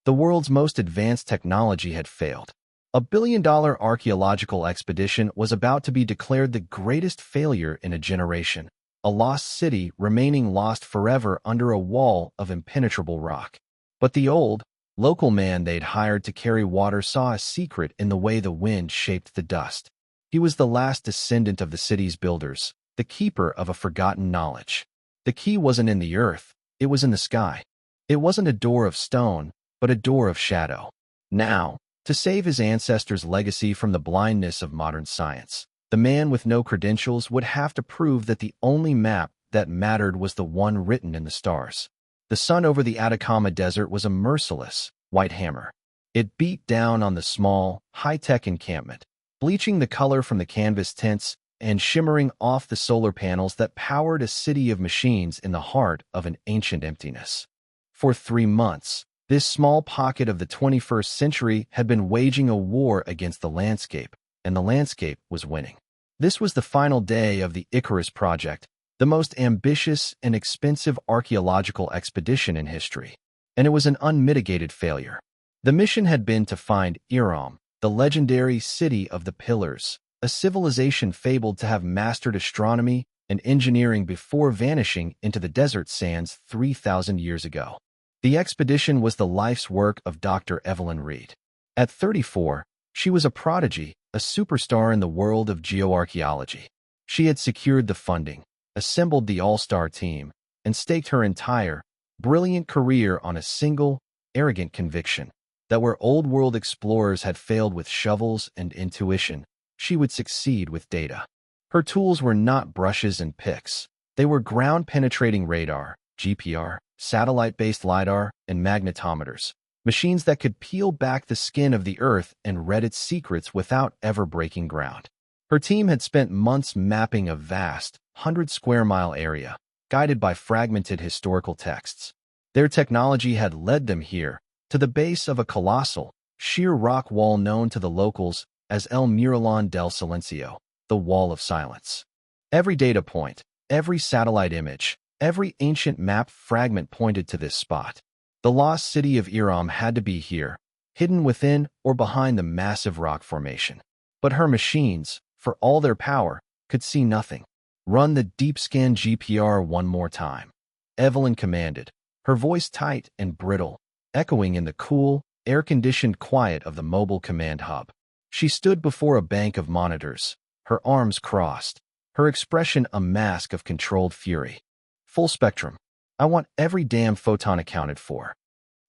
The world's most advanced technology had failed. A billion-dollar archaeological expedition was about to be declared the greatest failure in a generation, a lost city remaining lost forever under a wall of impenetrable rock. But the old, local man they'd hired to carry water saw a secret in the way the wind shaped the dust. He was the last descendant of the city's builders, the keeper of a forgotten knowledge. The key wasn't in the earth, it was in the sky. It wasn't a door of stone, but a door of shadow. Now, to save his ancestors' legacy from the blindness of modern science, the man with no credentials would have to prove that the only map that mattered was the one written in the stars. The sun over the Atacama desert was a merciless, white hammer. It beat down on the small, high-tech encampment, bleaching the color from the canvas tints and shimmering off the solar panels that powered a city of machines in the heart of an ancient emptiness. For 3 months, this small pocket of the 21st century had been waging a war against the landscape, and the landscape was winning. This was the final day of the Icarus Project, the most ambitious and expensive archaeological expedition in history, and it was an unmitigated failure. The mission had been to find Iram, the legendary city of the pillars, a civilization fabled to have mastered astronomy and engineering before vanishing into the desert sands 3,000 years ago. The expedition was the life's work of Dr. Evelyn Reed. At 34, she was a prodigy, a superstar in the world of geoarchaeology. She had secured the funding, assembled the all-star team, and staked her entire, brilliant career on a single, arrogant conviction that where old-world explorers had failed with shovels and intuition, she would succeed with data. Her tools were not brushes and picks. They were ground-penetrating radar, GPR, satellite-based LiDAR, and magnetometers, machines that could peel back the skin of the Earth and read its secrets without ever breaking ground. Her team had spent months mapping a vast, 100-square-mile area, guided by fragmented historical texts. Their technology had led them here, to the base of a colossal, sheer rock wall known to the locals as El Muralón del Silencio, the Wall of Silence. Every data point, every satellite image, every ancient map fragment pointed to this spot. The lost city of Iram had to be here, hidden within or behind the massive rock formation. But her machines, for all their power, could see nothing. "Run the deep-scan GPR one more time," Evelyn commanded, her voice tight and brittle, echoing in the cool, air-conditioned quiet of the mobile command hub. She stood before a bank of monitors, her arms crossed, her expression a mask of controlled fury. "Full spectrum. I want every damn photon accounted for."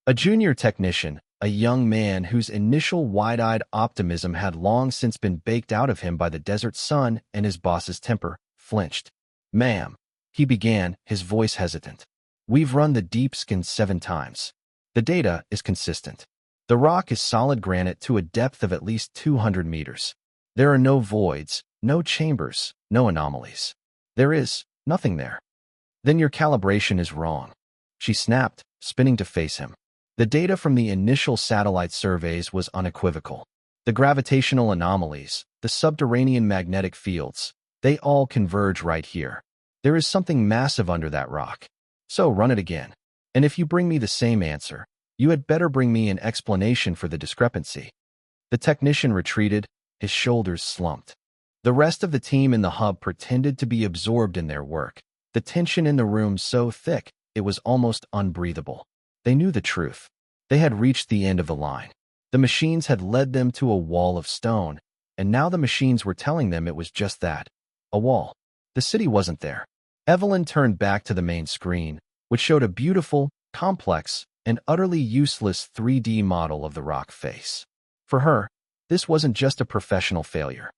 A junior technician, a young man whose initial wide-eyed optimism had long since been baked out of him by the desert sun and his boss's temper, flinched. "Ma'am," he began, his voice hesitant. "We've run the deep scan 7 times. The data is consistent. The rock is solid granite to a depth of at least 200 meters. There are no voids, no chambers, no anomalies. There is nothing there." "Then your calibration is wrong," she snapped, spinning to face him. The data from the initial satellite surveys was unequivocal. The gravitational anomalies, the subterranean magnetic fields, they all converge right here. There is something massive under that rock. So run it again. And if you bring me the same answer, you had better bring me an explanation for the discrepancy." The technician retreated, his shoulders slumped. The rest of the team in the hub pretended to be absorbed in their work, the tension in the room so thick it was almost unbreathable. They knew the truth. They had reached the end of the line. The machines had led them to a wall of stone, and now the machines were telling them it was just that, a wall. The city wasn't there. Evelyn turned back to the main screen, which showed a beautiful, complex, and utterly useless 3D model of the rock face. For her, this wasn't just a professional failure.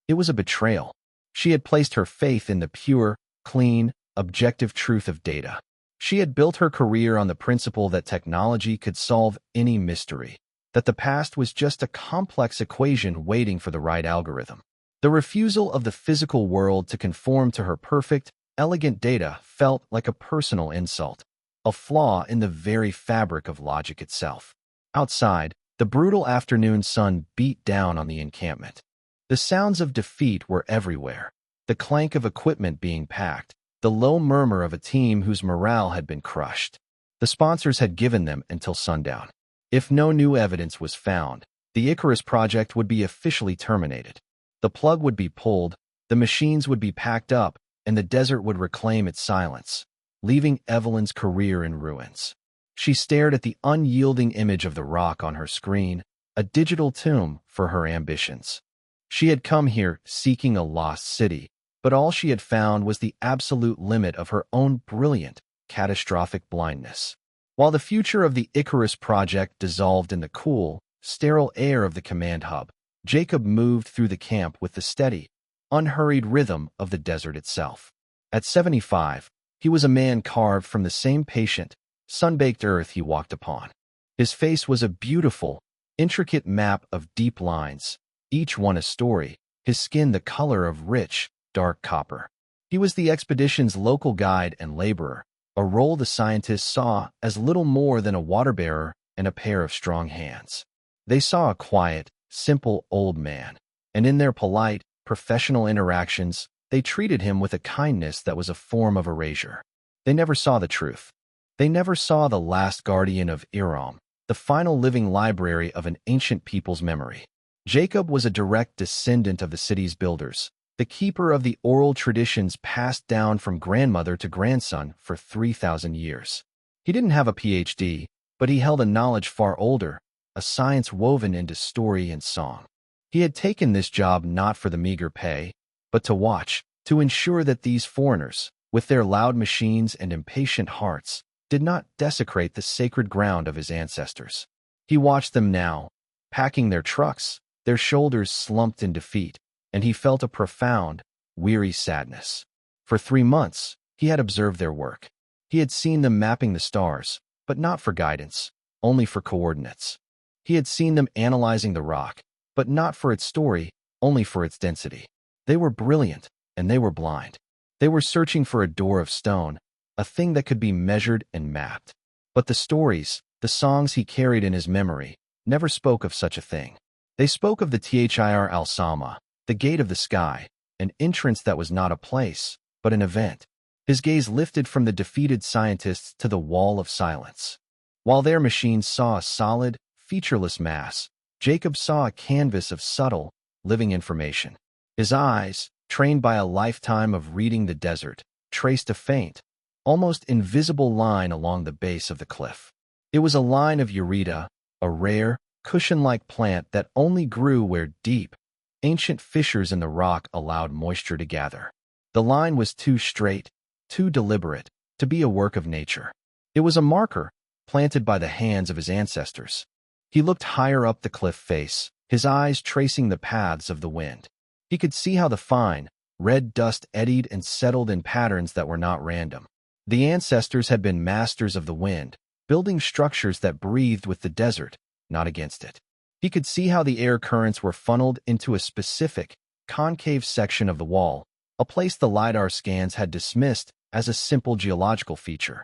It was a betrayal. She had placed her faith in the pure, clean, objective truth of data. She had built her career on the principle that technology could solve any mystery, that the past was just a complex equation waiting for the right algorithm. The refusal of the physical world to conform to her perfect, elegant data felt like a personal insult, a flaw in the very fabric of logic itself. Outside, the brutal afternoon sun beat down on the encampment. The sounds of defeat were everywhere, the clank of equipment being packed, the low murmur of a team whose morale had been crushed. The sponsors had given them until sundown. If no new evidence was found, the Icarus project would be officially terminated. The plug would be pulled, the machines would be packed up, and the desert would reclaim its silence, leaving Evelyn's career in ruins. She stared at the unyielding image of the rock on her screen, a digital tomb for her ambitions. She had come here seeking a lost city, but all she had found was the absolute limit of her own brilliant, catastrophic blindness. While the future of the Icarus project dissolved in the cool, sterile air of the command hub, Jacob moved through the camp with the steady, unhurried rhythm of the desert itself. At 75, he was a man carved from the same patient, sun-baked earth he walked upon. His face was a beautiful, intricate map of deep lines, each one a story, his skin the color of rich, dark copper. He was the expedition's local guide and laborer, a role the scientists saw as little more than a water-bearer and a pair of strong hands. They saw a quiet, simple old man, and in their polite, professional interactions, they treated him with a kindness that was a form of erasure. They never saw the truth. They never saw the last guardian of Iram, the final living library of an ancient people's memory. Jacob was a direct descendant of the city's builders, the keeper of the oral traditions passed down from grandmother to grandson for 3,000 years. He didn't have a PhD, but he held a knowledge far older, a science woven into story and song. He had taken this job not for the meager pay, but to watch, to ensure that these foreigners, with their loud machines and impatient hearts, did not desecrate the sacred ground of his ancestors. He watched them now, packing their trucks, their shoulders slumped in defeat, and he felt a profound, weary sadness. For 3 months, he had observed their work. He had seen them mapping the stars, but not for guidance, only for coordinates. He had seen them analyzing the rock, but not for its story, only for its density. They were brilliant, and they were blind. They were searching for a door of stone, a thing that could be measured and mapped. But the stories, the songs he carried in his memory, never spoke of such a thing. They spoke of the Thir al-Sama, the gate of the sky, an entrance that was not a place, but an event. His gaze lifted from the defeated scientists to the wall of silence. While their machines saw a solid, featureless mass, Jacob saw a canvas of subtle, living information. His eyes, trained by a lifetime of reading the desert, traced a faint, almost invisible line along the base of the cliff. It was a line of Eureta, a rare, cushion-like plant that only grew where deep, ancient fissures in the rock allowed moisture to gather. The line was too straight, too deliberate, to be a work of nature. It was a marker, planted by the hands of his ancestors. He looked higher up the cliff face, his eyes tracing the paths of the wind. He could see how the fine, red dust eddied and settled in patterns that were not random. The ancestors had been masters of the wind, building structures that breathed with the desert, not against it. He could see how the air currents were funneled into a specific, concave section of the wall, a place the LiDAR scans had dismissed as a simple geological feature.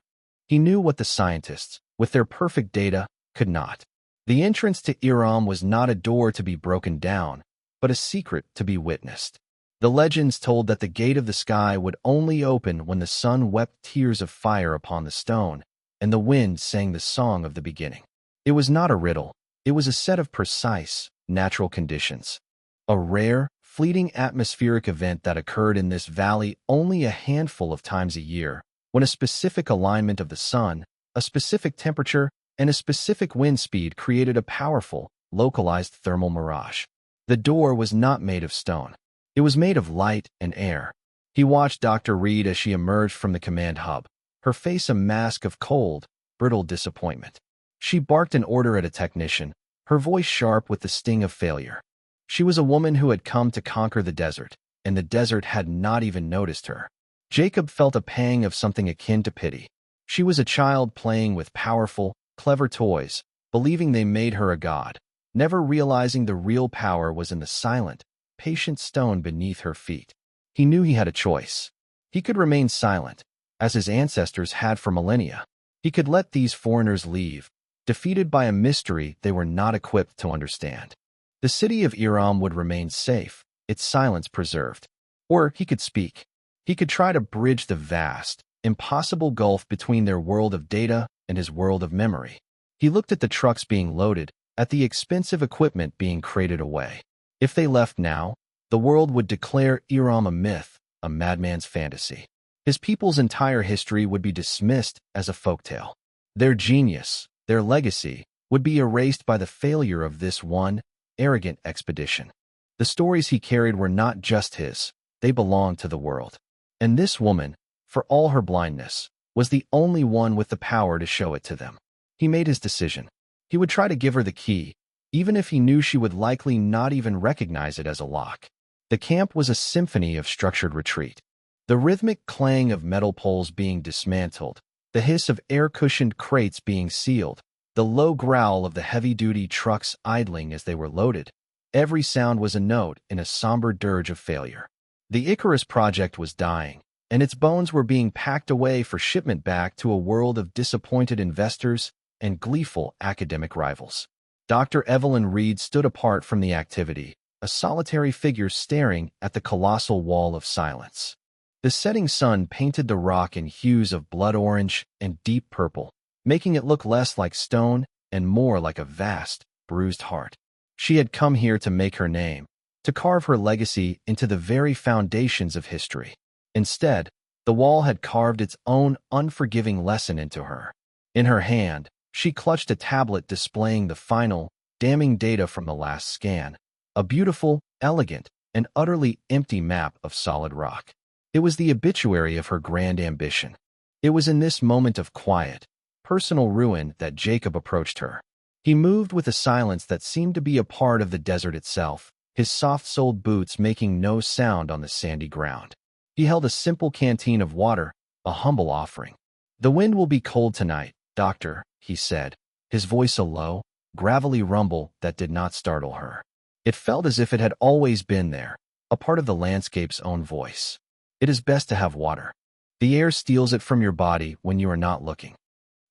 He knew what the scientists, with their perfect data, could not. The entrance to Iram was not a door to be broken down, but a secret to be witnessed. The legends told that the gate of the sky would only open when the sun wept tears of fire upon the stone, and the wind sang the song of the beginning. It was not a riddle. It was a set of precise, natural conditions. A rare, fleeting atmospheric event that occurred in this valley only a handful of times a year, when a specific alignment of the sun, a specific temperature, and a specific wind speed created a powerful, localized thermal mirage. The door was not made of stone. It was made of light and air. He watched Dr. Reed as she emerged from the command hub, her face a mask of cold, brittle disappointment. She barked an order at a technician, her voice sharp with the sting of failure. She was a woman who had come to conquer the desert, and the desert had not even noticed her. Jacob felt a pang of something akin to pity. She was a child playing with powerful, clever toys, believing they made her a god, never realizing the real power was in the silent, patient stone beneath her feet. He knew he had a choice. He could remain silent, as his ancestors had for millennia. He could let these foreigners leave, defeated by a mystery they were not equipped to understand. The city of Iram would remain safe, its silence preserved. Or he could speak. He could try to bridge the vast, impossible gulf between their world of data and his world of memory. He looked at the trucks being loaded, at the expensive equipment being crated away. If they left now, the world would declare Iram a myth, a madman's fantasy. His people's entire history would be dismissed as a folktale. Their genius, their legacy, would be erased by the failure of this one arrogant expedition. The stories he carried were not just his, they belonged to the world. And this woman, for all her blindness, was the only one with the power to show it to them. He made his decision. He would try to give her the key, even if he knew she would likely not even recognize it as a lock. The camp was a symphony of structured retreat. The rhythmic clang of metal poles being dismantled, the hiss of air-cushioned crates being sealed, the low growl of the heavy-duty trucks idling as they were loaded. Every sound was a note in a somber dirge of failure. The Icarus project was dying, and its bones were being packed away for shipment back to a world of disappointed investors and gleeful academic rivals. Dr. Evelyn Reed stood apart from the activity, a solitary figure staring at the colossal wall of silence. The setting sun painted the rock in hues of blood orange and deep purple, making it look less like stone and more like a vast, bruised heart. She had come here to make her name, to carve her legacy into the very foundations of history. Instead, the wall had carved its own unforgiving lesson into her. In her hand, she clutched a tablet displaying the final, damning data from the last scan, a beautiful, elegant, and utterly empty map of solid rock. It was the obituary of her grand ambition. It was in this moment of quiet, personal ruin that Jacob approached her. He moved with a silence that seemed to be a part of the desert itself, his soft-soled boots making no sound on the sandy ground. He held a simple canteen of water, a humble offering. "The wind will be cold tonight, Doctor," he said, his voice a low, gravelly rumble that did not startle her. It felt as if it had always been there, a part of the landscape's own voice. "It is best to have water. The air steals it from your body when you are not looking."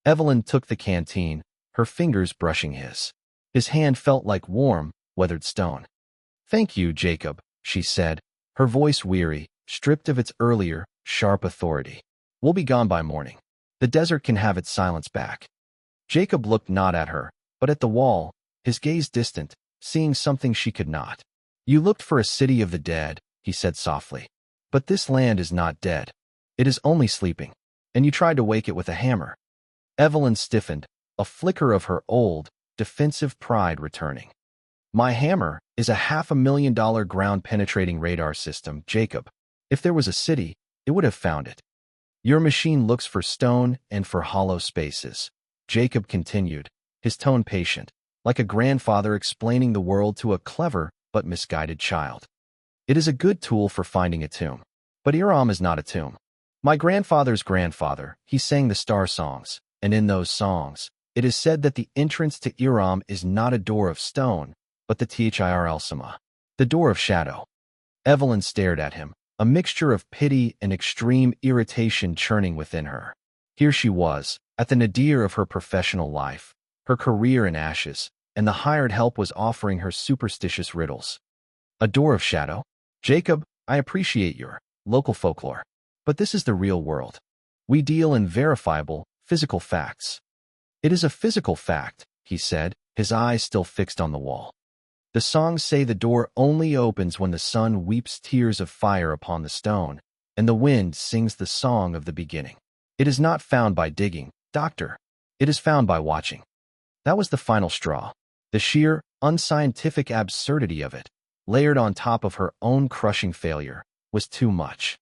Evelyn took the canteen, her fingers brushing his. His hand felt like warm, weathered stone. "Thank you, Jacob," she said, her voice weary, stripped of its earlier, sharp authority. "We'll be gone by morning. The desert can have its silence back." Jacob looked not at her, but at the wall, his gaze distant, seeing something she could not. "You looked for a city of the dead," he said softly. "But this land is not dead. It is only sleeping. And you tried to wake it with a hammer." Evelyn stiffened, a flicker of her old, defensive pride returning. "My hammer is a $500,000 ground-penetrating radar system, Jacob. If there was a city, it would have found it. Your machine looks for stone and for hollow spaces," Jacob continued, his tone patient, like a grandfather explaining the world to a clever but misguided child. "It is a good tool for finding a tomb. But Iram is not a tomb. My grandfather's grandfather, he sang the star songs, and in those songs, it is said that the entrance to Iram is not a door of stone, but the Thirl Sama, the door of shadow." Evelyn stared at him, a mixture of pity and extreme irritation churning within her. Here she was, at the nadir of her professional life, her career in ashes, and the hired help was offering her superstitious riddles. "A door of shadow? Jacob, I appreciate your local folklore. But this is the real world. We deal in verifiable, physical facts." "It is a physical fact," he said, his eyes still fixed on the wall. "The songs say the door only opens when the sun weeps tears of fire upon the stone, and the wind sings the song of the beginning. It is not found by digging, Doctor. It is found by watching." That was the final straw. The sheer, unscientific absurdity of it, layered on top of her own crushing failure, was too much.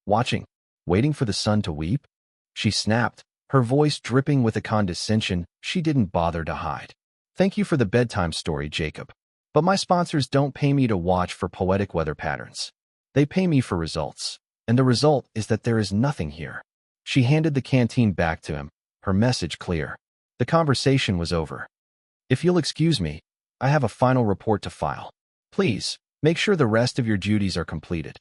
"Watching? Waiting for the sun to weep?" she snapped, her voice dripping with a condescension she didn't bother to hide. "Thank you for the bedtime story, Jacob. But my sponsors don't pay me to watch for poetic weather patterns. They pay me for results, and the result is that there is nothing here." She handed the canteen back to him, her message clear. The conversation was over. "If you'll excuse me, I have a final report to file. Please, make sure the rest of your duties are completed."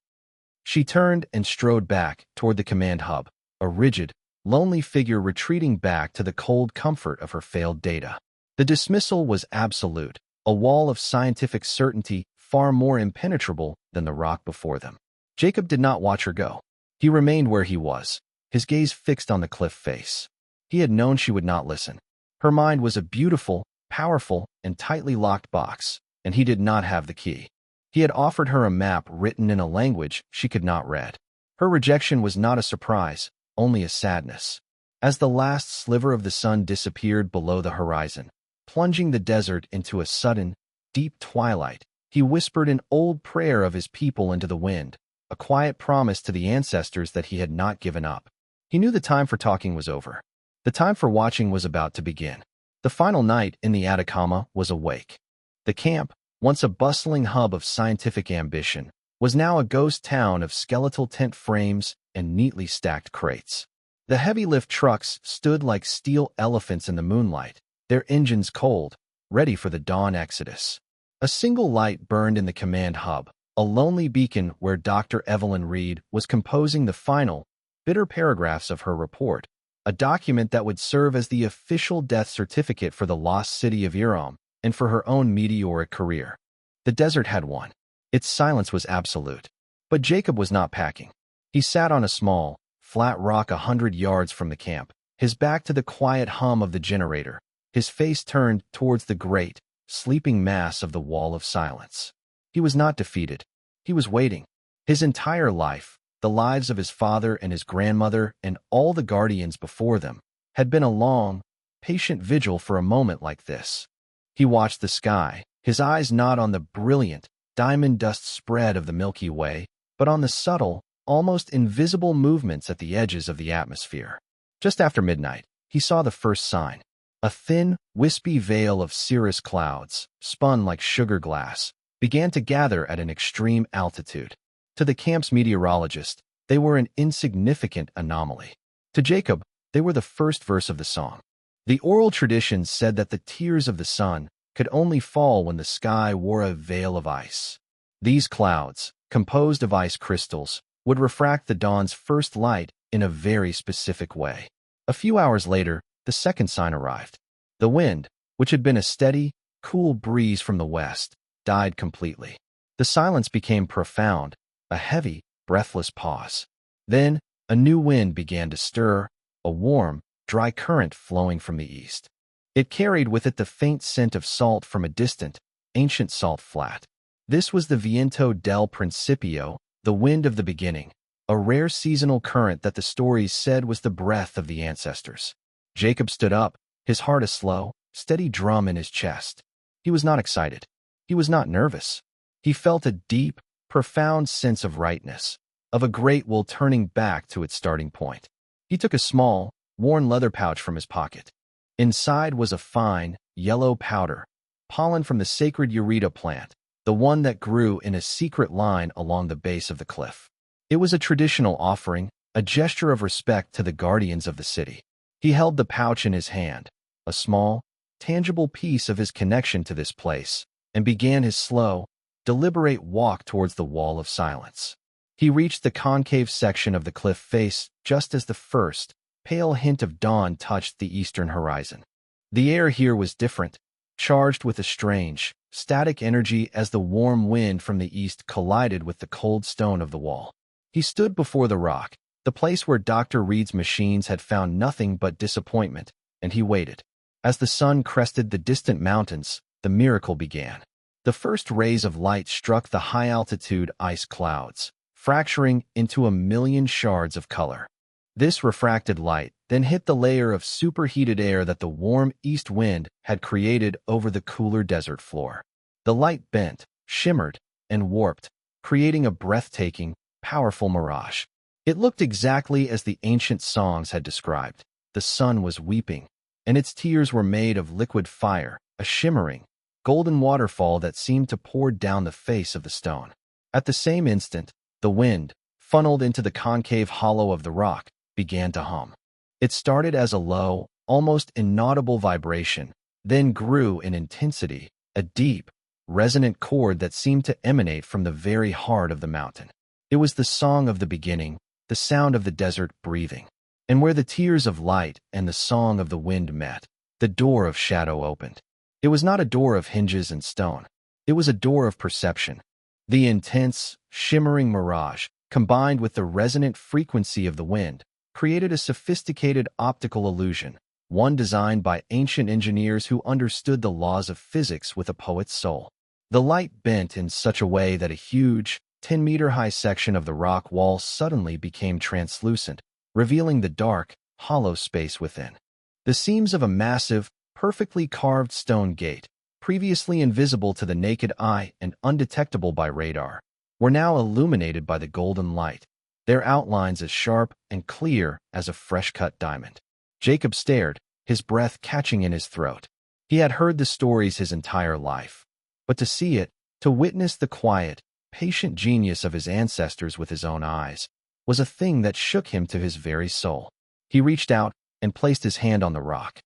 She turned and strode back toward the command hub, a rigid, lonely figure retreating back to the cold comfort of her failed data. The dismissal was absolute, a wall of scientific certainty far more impenetrable than the rock before them. Jacob did not watch her go. He remained where he was, his gaze fixed on the cliff face. He had known she would not listen. Her mind was a beautiful, powerful, and tightly locked box, and he did not have the key. He had offered her a map written in a language she could not read. Her rejection was not a surprise, only a sadness. As the last sliver of the sun disappeared below the horizon, plunging the desert into a sudden, deep twilight, he whispered an old prayer of his people into the wind, a quiet promise to the ancestors that he had not given up. He knew the time for talking was over. The time for watching was about to begin. The final night in the Atacama was awake. The camp, once a bustling hub of scientific ambition, was now a ghost town of skeletal tent frames and neatly stacked crates. The heavy lift trucks stood like steel elephants in the moonlight, their engines cold, ready for the dawn exodus. A single light burned in the command hub, a lonely beacon where Dr. Evelyn Reed was composing the final, bitter paragraphs of her report, a document that would serve as the official death certificate for the lost city of Iram and for her own meteoric career. The desert had won. Its silence was absolute. But Jacob was not packing. He sat on a small, flat rock 100 yards from the camp, his back to the quiet hum of the generator, his face turned towards the great, sleeping mass of the wall of silence. He was not defeated. He was waiting. His entire life, the lives of his father and his grandmother and all the guardians before them, had been a long, patient vigil for a moment like this. He watched the sky, his eyes not on the brilliant, diamond dust spread of the Milky Way, but on the subtle, almost invisible movements at the edges of the atmosphere. Just after midnight, he saw the first sign. A thin, wispy veil of cirrus clouds, spun like sugar glass, began to gather at an extreme altitude. To the camp's meteorologist, they were an insignificant anomaly. To Jacob, they were the first verse of the song. The oral tradition said that the tears of the sun could only fall when the sky wore a veil of ice. These clouds, composed of ice crystals, would refract the dawn's first light in a very specific way. A few hours later, the second sign arrived. The wind, which had been a steady, cool breeze from the west, died completely. The silence became profound, a heavy, breathless pause. Then, a new wind began to stir, a warm, dry current flowing from the east. It carried with it the faint scent of salt from a distant, ancient salt flat. This was the Viento del Principio, the wind of the beginning, a rare seasonal current that the stories said was the breath of the ancestors. Jacob stood up, his heart a slow, steady drum in his chest. He was not excited. He was not nervous. He felt a deep, profound sense of rightness, of a great will turning back to its starting point. He took a small, worn leather pouch from his pocket. Inside was a fine, yellow powder, pollen from the sacred Eureka plant, the one that grew in a secret line along the base of the cliff. It was a traditional offering, a gesture of respect to the guardians of the city. He held the pouch in his hand, a small, tangible piece of his connection to this place, and began his slow, deliberate walk towards the wall of silence. He reached the concave section of the cliff face just as the first, pale hint of dawn touched the eastern horizon. The air here was different, charged with a strange, static energy as the warm wind from the east collided with the cold stone of the wall. He stood before the rock, the place where Dr. Reed's machines had found nothing but disappointment, and he waited. As the sun crested the distant mountains, the miracle began. The first rays of light struck the high-altitude ice clouds, fracturing into a million shards of color. This refracted light then hit the layer of superheated air that the warm east wind had created over the cooler desert floor. The light bent, shimmered, and warped, creating a breathtaking, powerful mirage. It looked exactly as the ancient songs had described. The sun was weeping, and its tears were made of liquid fire, a shimmering, golden waterfall that seemed to pour down the face of the stone. At the same instant, the wind, funneled into the concave hollow of the rock, began to hum. It started as a low, almost inaudible vibration, then grew in intensity, a deep, resonant chord that seemed to emanate from the very heart of the mountain. It was the song of the beginning, the sound of the desert breathing. And where the tears of light and the song of the wind met, the door of shadow opened. It was not a door of hinges and stone. It was a door of perception. The intense, shimmering mirage, combined with the resonant frequency of the wind, created a sophisticated optical illusion, one designed by ancient engineers who understood the laws of physics with a poet's soul. The light bent in such a way that a huge, 10-meter-high section of the rock wall suddenly became translucent, revealing the dark, hollow space within. The seams of a massive, perfectly carved stone gate, previously invisible to the naked eye and undetectable by radar, were now illuminated by the golden light, their outlines as sharp and clear as a fresh-cut diamond. Jacob stared, his breath catching in his throat. He had heard the stories his entire life, but to see it, to witness the quiet, patient genius of his ancestors with his own eyes, was a thing that shook him to his very soul. He reached out and placed his hand on the rock.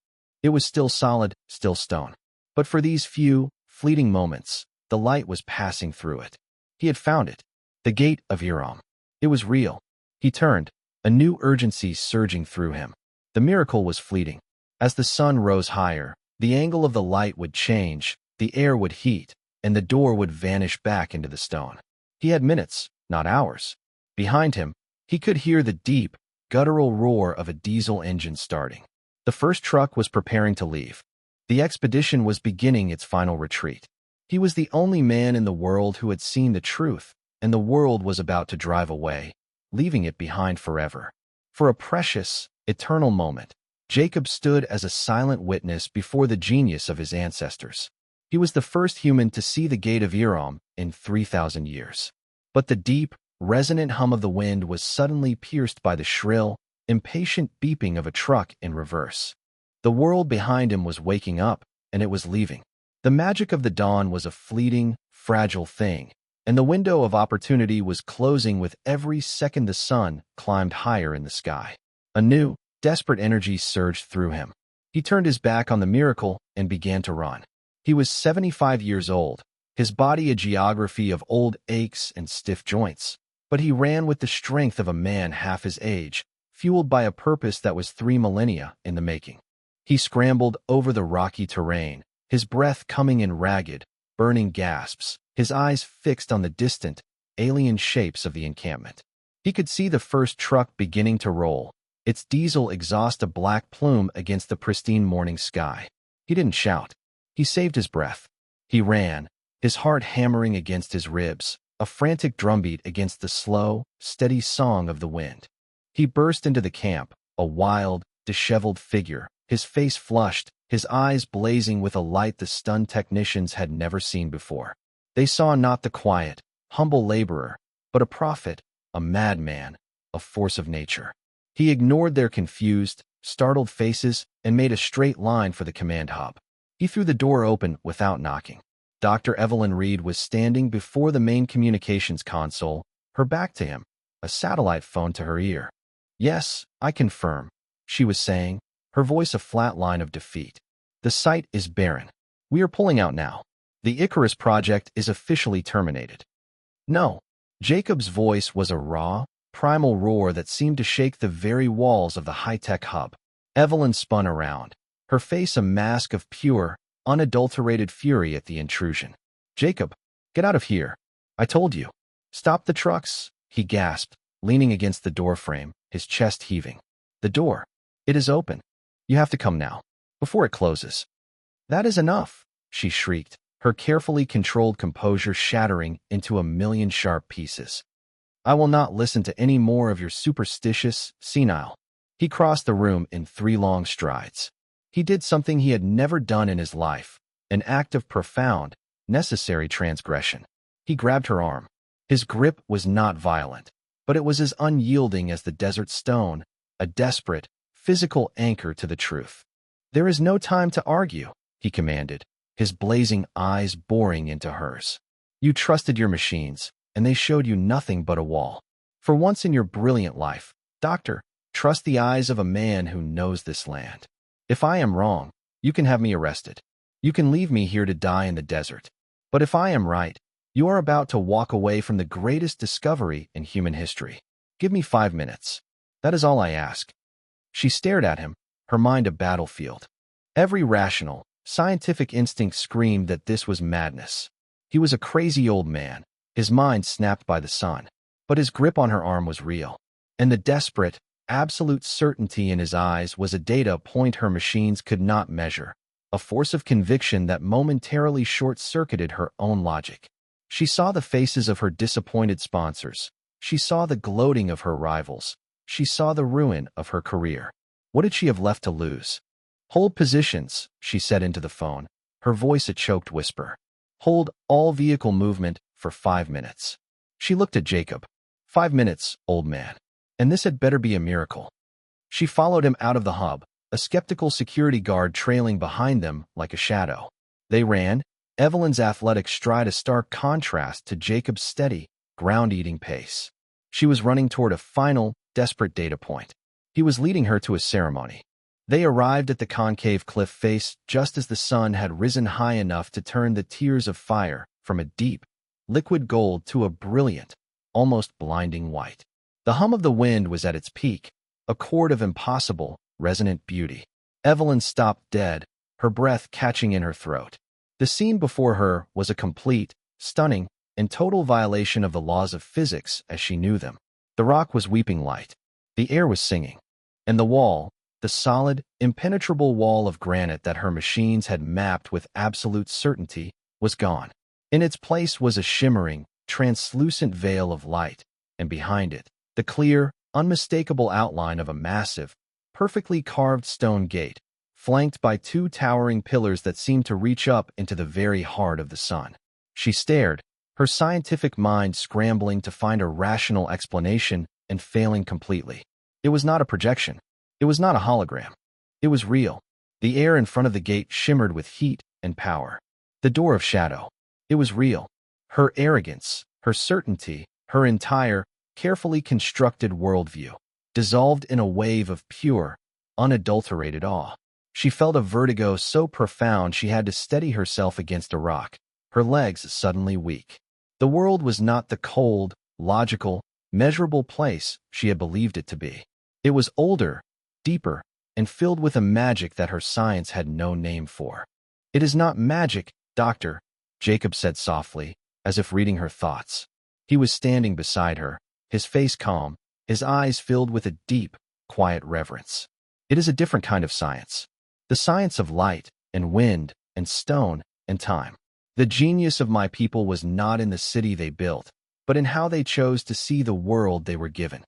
It was still solid, still stone. But for these few, fleeting moments, the light was passing through it. He had found it. The gate of Iram. It was real. He turned, a new urgency surging through him. The miracle was fleeting. As the sun rose higher, the angle of the light would change, the air would heat, and the door would vanish back into the stone. He had minutes, not hours. Behind him, he could hear the deep, guttural roar of a diesel engine starting. The first truck was preparing to leave. The expedition was beginning its final retreat. He was the only man in the world who had seen the truth, and the world was about to drive away, leaving it behind forever. For a precious, eternal moment, Jacob stood as a silent witness before the genius of his ancestors. He was the first human to see the gate of Iram in 3,000 years. But the deep, resonant hum of the wind was suddenly pierced by the shrill, impatient beeping of a truck in reverse. The world behind him was waking up, and it was leaving. The magic of the dawn was a fleeting, fragile thing, and the window of opportunity was closing with every second the sun climbed higher in the sky. A new, desperate energy surged through him. He turned his back on the miracle and began to run. He was 75 years old, his body a geography of old aches and stiff joints, but he ran with the strength of a man half his age, fueled by a purpose that was 3 millennia in the making. He scrambled over the rocky terrain, his breath coming in ragged, burning gasps, his eyes fixed on the distant, alien shapes of the encampment. He could see the first truck beginning to roll, its diesel exhaust a black plume against the pristine morning sky. He didn't shout. He saved his breath. He ran, his heart hammering against his ribs, a frantic drumbeat against the slow, steady song of the wind. He burst into the camp, a wild, disheveled figure, his face flushed, his eyes blazing with a light the stunned technicians had never seen before. They saw not the quiet, humble laborer, but a prophet, a madman, a force of nature. He ignored their confused, startled faces and made a straight line for the command hub. He threw the door open without knocking. Dr. Evelyn Reed was standing before the main communications console, her back to him, a satellite phone to her ear. "Yes, I confirm," she was saying, her voice a flat line of defeat. "The site is barren. We are pulling out now. The Icarus project is officially terminated." "No." Jacob's voice was a raw, primal roar that seemed to shake the very walls of the high-tech hub. Evelyn spun around, her face a mask of pure, unadulterated fury at the intrusion. "Jacob, get out of here. I told you." "Stop the trucks," he gasped, leaning against the doorframe, his chest heaving. "The door. It is open. You have to come now, before it closes." "That is enough," she shrieked, her carefully controlled composure shattering into a million sharp pieces. "I will not listen to any more of your superstitious, senile." He crossed the room in 3 long strides. He did something he had never done in his life, an act of profound, necessary transgression. He grabbed her arm. His grip was not violent, but it was as unyielding as the desert stone, a desperate, physical anchor to the truth. "There is no time to argue," he commanded, his blazing eyes boring into hers. "You trusted your machines, and they showed you nothing but a wall. For once in your brilliant life, Doctor, trust the eyes of a man who knows this land. If I am wrong, you can have me arrested. You can leave me here to die in the desert. But if I am right, you are about to walk away from the greatest discovery in human history. Give me 5 minutes. That is all I ask." She stared at him, her mind a battlefield. Every rational, scientific instinct screamed that this was madness. He was a crazy old man, his mind snapped by the sun, but his grip on her arm was real. And the desperate, absolute certainty in his eyes was a data point her machines could not measure, a force of conviction that momentarily short-circuited her own logic. She saw the faces of her disappointed sponsors. She saw the gloating of her rivals. She saw the ruin of her career. What did she have left to lose? "Hold positions," she said into the phone, her voice a choked whisper. "Hold all vehicle movement for 5 minutes." She looked at Jacob. 5 minutes, old man. And this had better be a miracle. She followed him out of the hub, a skeptical security guard trailing behind them like a shadow. They ran, Evelyn's athletic stride a stark contrast to Jacob's steady, ground-eating pace. She was running toward a final, desperate data point. He was leading her to a ceremony. They arrived at the concave cliff face just as the sun had risen high enough to turn the tears of fire from a deep, liquid gold to a brilliant, almost blinding white. The hum of the wind was at its peak, a chord of impossible, resonant beauty. Evelyn stopped dead, her breath catching in her throat. The scene before her was a complete, stunning, and total violation of the laws of physics as she knew them. The rock was weeping light. The air was singing. And the wall, the solid, impenetrable wall of granite that her machines had mapped with absolute certainty, was gone. In its place was a shimmering, translucent veil of light, and behind it, the clear, unmistakable outline of a massive, perfectly carved stone gate, flanked by 2 towering pillars that seemed to reach up into the very heart of the sun. She stared, her scientific mind scrambling to find a rational explanation and failing completely. It was not a projection. It was not a hologram. It was real. The air in front of the gate shimmered with heat and power. The door of shadow. It was real. Her arrogance, her certainty, her entire, carefully constructed worldview, dissolved in a wave of pure, unadulterated awe. She felt a vertigo so profound she had to steady herself against a rock, her legs suddenly weak. The world was not the cold, logical, measurable place she had believed it to be. It was older, deeper, and filled with a magic that her science had no name for. "It is not magic, Doctor," Jacob said softly, as if reading her thoughts. He was standing beside her, his face calm, his eyes filled with a deep, quiet reverence. "It is a different kind of science. The science of light, and wind, and stone, and time. The genius of my people was not in the city they built, but in how they chose to see the world they were given."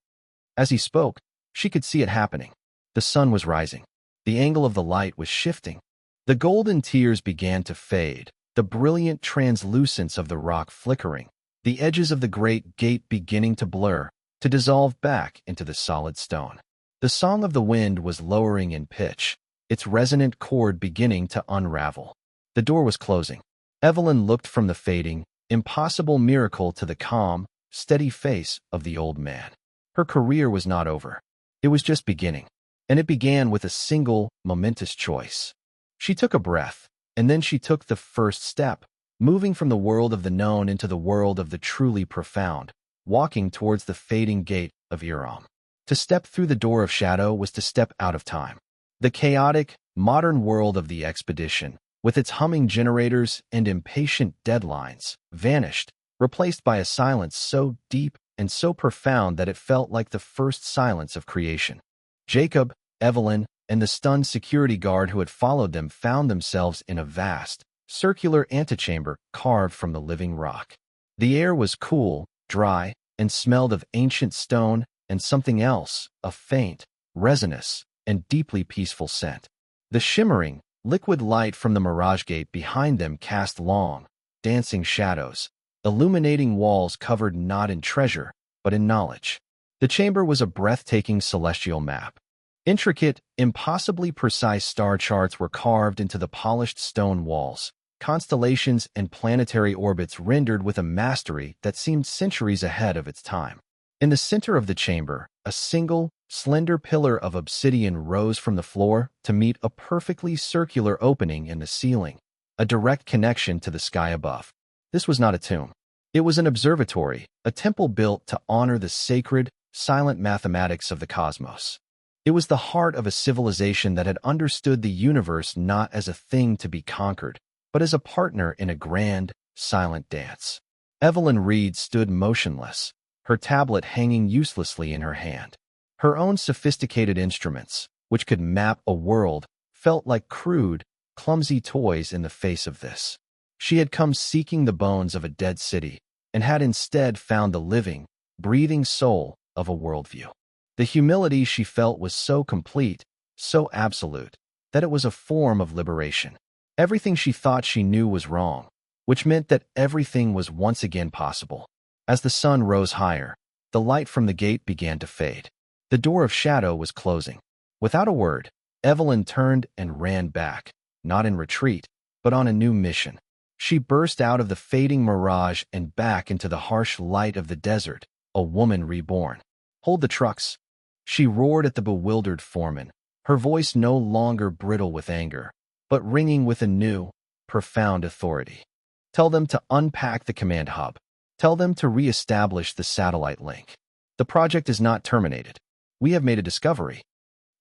As he spoke, she could see it happening. The sun was rising. The angle of the light was shifting. The golden tears began to fade, the brilliant translucence of the rock flickering, the edges of the great gate beginning to blur, to dissolve back into the solid stone. The song of the wind was lowering in pitch, its resonant chord beginning to unravel. The door was closing. Evelyn looked from the fading, impossible miracle to the calm, steady face of the old man. Her career was not over. It was just beginning, and it began with a single, momentous choice. She took a breath, and then she took the first step, moving from the world of the known into the world of the truly profound, walking towards the fading gate of Iram. To step through the door of shadow was to step out of time. The chaotic, modern world of the expedition, with its humming generators and impatient deadlines, vanished, replaced by a silence so deep and so profound that it felt like the first silence of creation. Jacob, Evelyn, and the stunned security guard who had followed them found themselves in a vast, circular antechamber carved from the living rock. The air was cool, dry, and smelled of ancient stone and something else, a faint, resinous, and deeply peaceful scent. The shimmering, liquid light from the Mirage gate behind them cast long, dancing shadows, illuminating walls covered not in treasure, but in knowledge. The chamber was a breathtaking celestial map. Intricate, impossibly precise star charts were carved into the polished stone walls, constellations and planetary orbits rendered with a mastery that seemed centuries ahead of its time. In the center of the chamber, a single, slender pillar of obsidian rose from the floor to meet a perfectly circular opening in the ceiling, a direct connection to the sky above. This was not a tomb. It was an observatory, a temple built to honor the sacred, silent mathematics of the cosmos. It was the heart of a civilization that had understood the universe not as a thing to be conquered, but as a partner in a grand, silent dance. Evelyn Reed stood motionless, her tablet hanging uselessly in her hand. Her own sophisticated instruments, which could map a world, felt like crude, clumsy toys in the face of this. She had come seeking the bones of a dead city, and had instead found the living, breathing soul of a worldview. The humility she felt was so complete, so absolute, that it was a form of liberation. Everything she thought she knew was wrong, which meant that everything was once again possible. As the sun rose higher, the light from the gate began to fade. The door of shadow was closing. Without a word, Evelyn turned and ran back, not in retreat, but on a new mission. She burst out of the fading mirage and back into the harsh light of the desert, a woman reborn. "Hold the trucks!" She roared at the bewildered foreman, her voice no longer brittle with anger, but ringing with a new, profound authority. "Tell them to unpack the command hub. Tell them to re-establish the satellite link. The project is not terminated. We have made a discovery."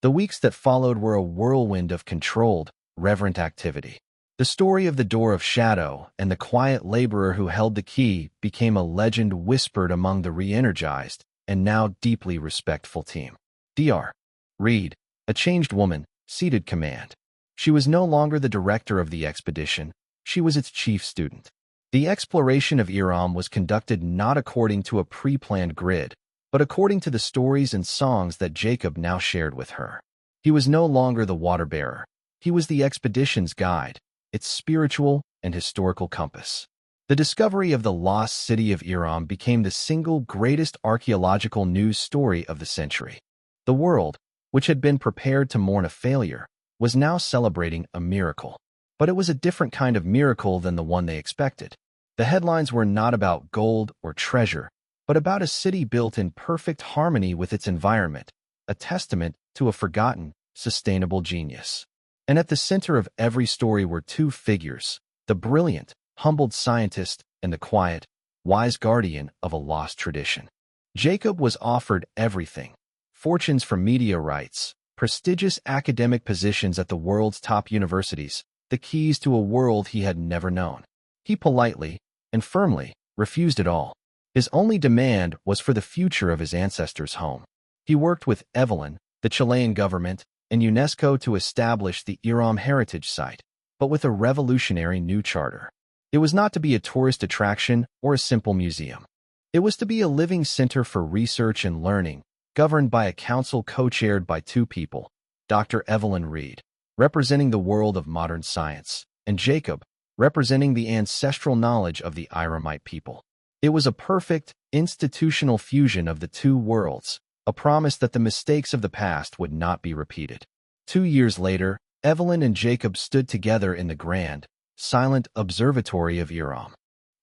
The weeks that followed were a whirlwind of controlled, reverent activity. The story of the Door of Shadow and the quiet laborer who held the key became a legend whispered among the re-energized and now deeply respectful team. Dr. Reed, a changed woman, ceded command. She was no longer the director of the expedition, she was its chief student. The exploration of Iram was conducted not according to a pre-planned grid, but according to the stories and songs that Jacob now shared with her. He was no longer the water-bearer. He was the expedition's guide, its spiritual and historical compass. The discovery of the lost city of Iram became the single greatest archaeological news story of the century. The world, which had been prepared to mourn a failure, was now celebrating a miracle. But it was a different kind of miracle than the one they expected. The headlines were not about gold or treasure, but about a city built in perfect harmony with its environment, a testament to a forgotten, sustainable genius. And at the center of every story were two figures, the brilliant, humbled scientist and the quiet, wise guardian of a lost tradition. Jacob was offered everything: fortunes from media rights, prestigious academic positions at the world's top universities, the keys to a world he had never known. He politely and firmly refused it all. His only demand was for the future of his ancestors' home. He worked with Evelyn, the Chilean government, and UNESCO to establish the Iram Heritage Site, but with a revolutionary new charter. It was not to be a tourist attraction or a simple museum. It was to be a living center for research and learning, governed by a council co-chaired by two people, Dr. Evelyn Reed, representing the world of modern science, and Jacob, representing the ancestral knowledge of the Iramite people. It was a perfect, institutional fusion of the two worlds, a promise that the mistakes of the past would not be repeated. 2 years later, Evelyn and Jacob stood together in the grand, silent observatory of Iram.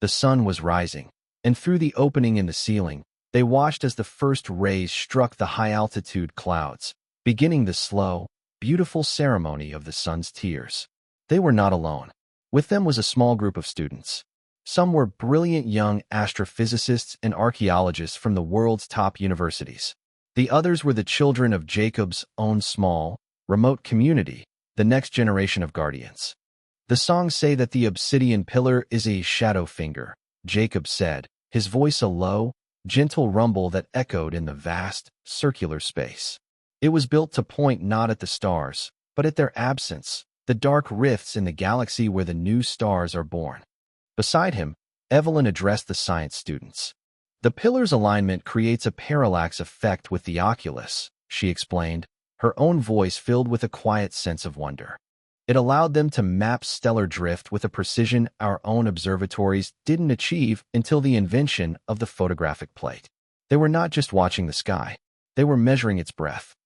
The sun was rising, and through the opening in the ceiling, they watched as the first rays struck the high-altitude clouds, beginning the slow, beautiful ceremony of the sun's tears. They were not alone. With them was a small group of students. Some were brilliant young astrophysicists and archaeologists from the world's top universities. The others were the children of Jacob's own small, remote community, the next generation of guardians. The songs say that the obsidian pillar is a shadow finger, Jacob said, his voice a low, gentle rumble that echoed in the vast, circular space. It was built to point not at the stars, but at their absence, the dark rifts in the galaxy where the new stars are born. Beside him, Evelyn addressed the science students. "The pillar's alignment creates a parallax effect with the oculus," she explained, her own voice filled with a quiet sense of wonder. It allowed them to map stellar drift with a precision our own observatories didn't achieve until the invention of the photographic plate. They were not just watching the sky, they were measuring its breadth.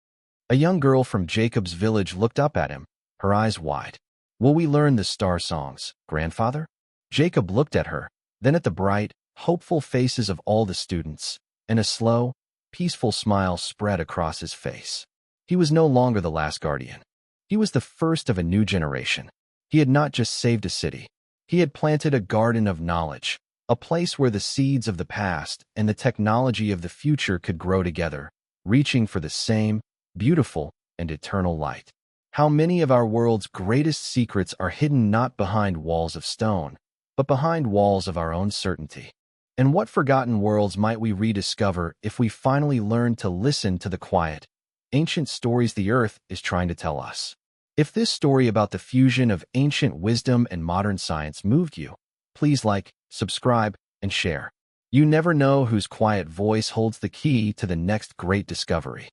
A young girl from Jacob's village looked up at him, her eyes wide. "Will we learn the star songs, grandfather?" Jacob looked at her, then at the bright, hopeful faces of all the students, and a slow, peaceful smile spread across his face. He was no longer the last guardian. He was the first of a new generation. He had not just saved a city. He had planted a garden of knowledge, a place where the seeds of the past and the technology of the future could grow together, reaching for the same, beautiful, and eternal light. How many of our world's greatest secrets are hidden not behind walls of stone, but behind walls of our own certainty. And what forgotten worlds might we rediscover if we finally learn to listen to the quiet, ancient stories the Earth is trying to tell us? If this story about the fusion of ancient wisdom and modern science moved you, please like, subscribe, and share. You never know whose quiet voice holds the key to the next great discovery.